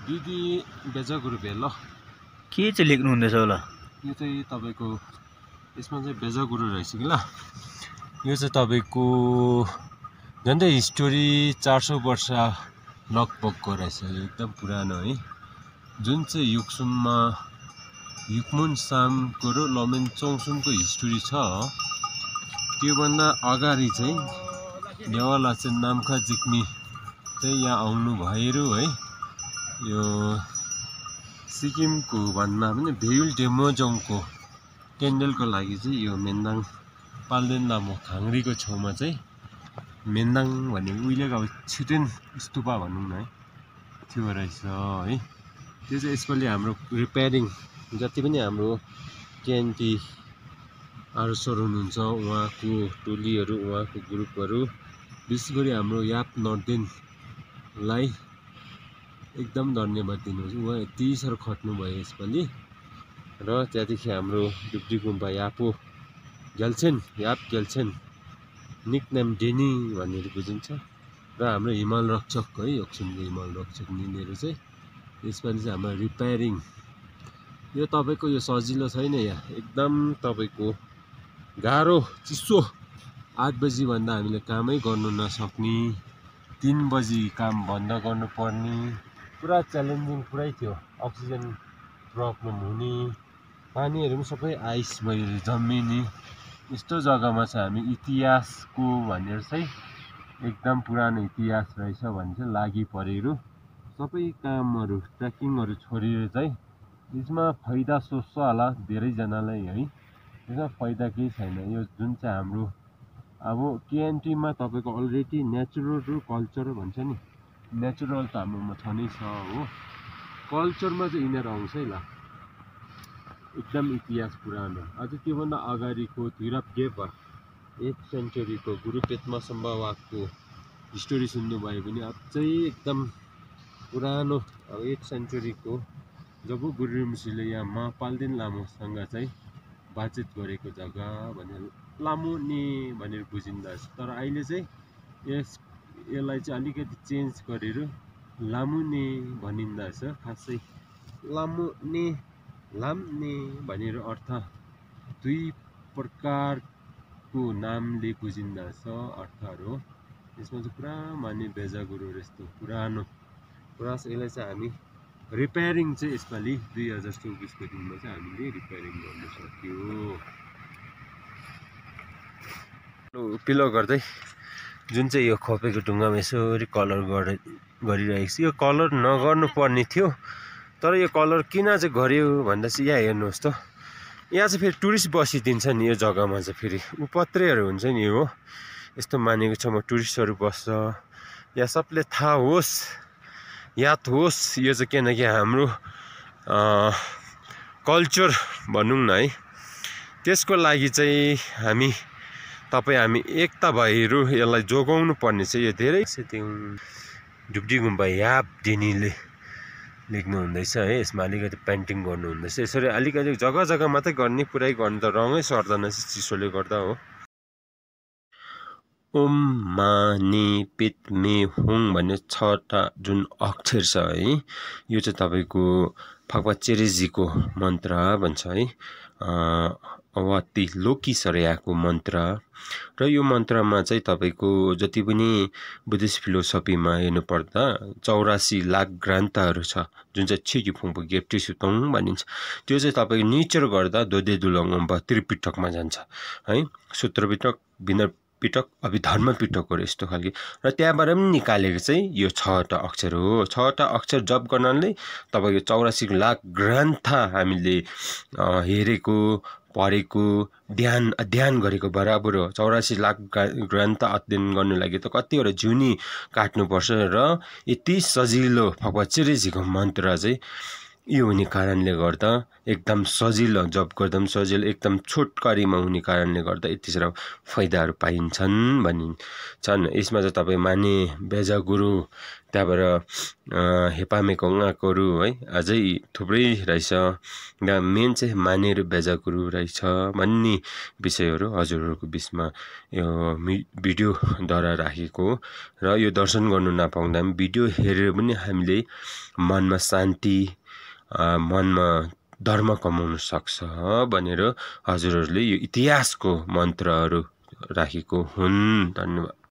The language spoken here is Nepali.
दिदी बेजा गुरु भेल के चाहिँ लेख्नु हुँदैछ होला? यो चाहिँ तपाईको यसमा चाहिँ बेजा गुरु रहेछ कि ल। यो चाहिँ तपाईको झन्डै हिस्टोरी 400 वर्ष लगभगको रहेछ। एकदम पुरानो है। जुन चाहिँ युक्सुममा युक्मुन सामको र लमेन चोङसुमको हिस्टोरी छ, त्यो भन्दा अगाडि चाहिँ नेवाला चाहिँ नामखा जिक्मी चाहिँ यहाँ आउनु भएर है, यो सिक्किमको भन्दा पनि भेयुल डेमोजोङको टेन्डलको लागि चाहिँ यो मेन्दाङ पाल्देन लामो खाङ्रीको छेउमा चाहिँ मेन्दाङ भन्ने उहिलेको अब छिटेन स्तुपा भनौँ न है, त्यो रहेछ है। त्यो चाहिँ यसपालि हाम्रो रिपेयरिङ जति पनि हाम्रो केएनटी आरसर हुनुहुन्छ उहाँको टोलीहरू, उहाँको ग्रुपहरू, विशेष गरी हाम्रो याप नर्देनलाई एकदम धन्यवाद दिनुहोस्। उहाँ यति साह्रो खट्नुभयो यसपालि। र त्यहाँदेखि हाम्रो डुब्डी गुम्बा याप गेल्छेन निकनेम डेनी भनेर बुझिन्छ। र हाम्रो हिमाल रक्षक है, योक्सुमको हिमाल रक्षक निलेर चाहिँ यसपालि चाहिँ हाम्रो रिपेयरिङ। यो तपाईँको यो सजिलो छैन, यहाँ एकदम तपाईँको गाह्रो चिसो। 8 बजी भन्दा हामीले कामै गर्नु नसक्ने, 3 बजी काम बन्द गर्नुपर्ने, पुरा च्यालेन्जिङ पुरै थियो। अक्सिजन प्रब्लम हुने, पानीहरू पनि सबै आइस भएर जम्मिने, यस्तो जग्गामा चाहिँ हामी इतिहासको भनेर चाहिँ एकदम पुरानो इतिहास रहेछ भने चाहिँ लागि परेर सबै कामहरू ट्रेकिङहरू छोडेर चाहिँ यसमा फाइदा सोच्छ होला धेरैजनालाई है। यसमा फाइदा केही छैन। यो जुन चाहिँ हाम्रो अब केएनटीमा तपाईँको अलरेडी नेचुरल र कल्चर भन्छ नि, नेचुरल त हाम्रोमा छँदै छ हो, कल्चरमा चाहिँ यिनीहरू आउँछ है ल। एकदम इतिहास पुरानो, अझ त्योभन्दा अगाडिको धुइराप गेपा 8th सेन्चुरीको गुरुपेटमा सम्भावाको हिस्टोरी सुन्नुभयो भने अझै एकदम पुरानो। अब 8th सेन्चुरीको जब गुरु ऋषिले यहाँ पाल्देन लामोसँग चाहिँ बातचित गरेको जग्गा भनेर लामुने भनेर बुझिँदछ। तर अहिले चाहिँ यसलाई चाहिँ अलिकति चेन्ज गरेर लामुने भनिँदछ। खासै लाम्ने भनेर अर्थ दुई प्रकारको नामले बुझिँदछ अर्थहरू। यसमा चाहिँ पुरा माने बेजा गुरु यस्तो पुरानो पुरा। यसलाई चाहिँ हामी रिपेयरिङ चाहिँ यसपालि 2024को दिनमा चाहिँ हामीले रिपेयरिङ गर्न सक्यो। पिलो गर्दै जुन चाहिँ यो खोपेको ढुङ्गामा यसरी कलर गरिरहेको छ। यो कलर नगर्नु पर्ने थियो, तर यो कलर किन चाहिँ गर्यो भन्दा चाहिँ यहाँ हेर्नुहोस् त, यहाँ चाहिँ फेरि टुरिस्ट बसिदिन्छ नि यो जग्गामा चाहिँ फेरि उपत्रेहरू हुन्छ नि हो। यस्तो मानेको छ म टुरिस्टहरू बस्छ, यहाँ सबले थाहा होस् याद होस्। यो चाहिँ किनकि हाम्रो कल्चर भनौँ न है, त्यसको लागि चाहिँ हामी एकता भएर यसलाई जोगाउनु पर्ने चाहिँ यो धेरै डुब्डी गुम्बा याप डेनीले लेख्नु हुँदैछ है। यसमा अलिकति पेन्टिङ गर्नु हुँदैछ। यसरी अलिकति जग्गा जग्गा मात्रै गर्ने, पुरै गर्नु त रङै सर्दैन चिसोले गर्दा हो। ओम माने पितमे हुङ भन्ने 6वटा जुन अक्षर छ है, यो चाहिँ तपाईँको फाक्पा चेरेजीको मन्त्र भन्छ है, अवाती लोकी सर्याको मन्त्र। र यो मन्त्रमा चाहिँ तपाईँको जति पनि बुद्धिस्ट फिलोसफीमा हेर्नुपर्दा 84 लाख ग्रन्थहरू छ, जुन चाहिँ छिकी फुङपो गेप्टी सुतोङ भनिन्छ। त्यो चाहिँ तपाईँको निचर गर्दा दोदे दुलङ त्रिपिटकमा जान्छ है, सूत्र पिटक, विनर पिटक, अभिधर्म पिटकहरू यस्तो खालके। र त्यहाँबाट पनि निकालेको चाहिँ यो 6वटा अक्षर हो। 6वटा अक्षर जप गर्नाले तपाईँको 84 लाख ग्रन्थ हामीले हेरेको पढेको अध्ययन गरेको बराबर हो। 84 लाख ग्रन्थ अध्ययन गर्नु लागि त कतिवटा जुनी काट्नुपर्छ। र यति सजिलो फक्पा चेरेजीको मन्त्र चाहिँ यो हुने कारणले गर्दा एकदम सजिलो, जप गर्दा पनि सजिलो, एकदम छोटकरीमा हुने कारणले गर्दा यति साह्रो फाइदाहरू पाइन्छन् भनिन्छन्। यसमा चाहिँ तपाईँ माने बेजा गुरु, त्यहाँबाट हेपामेकोङाकोहरू है, अझै थुप्रै रहेछ। मेन चाहिँ माने र बेजा गुरु रहेछ भन्ने विषयहरू हजुरहरूको बिचमा यो भिडियोद्वारा राखेको हो। र यो दर्शन गर्नु नपाउँदा पनि भिडियो हेरेर पनि हामीले मनमा शान्ति, मनमा धर्म कमाउन सक्छ भनेर हजुरहरूले यो इतिहासको मन्त्रहरू राखेको हुन्। धन्यवाद।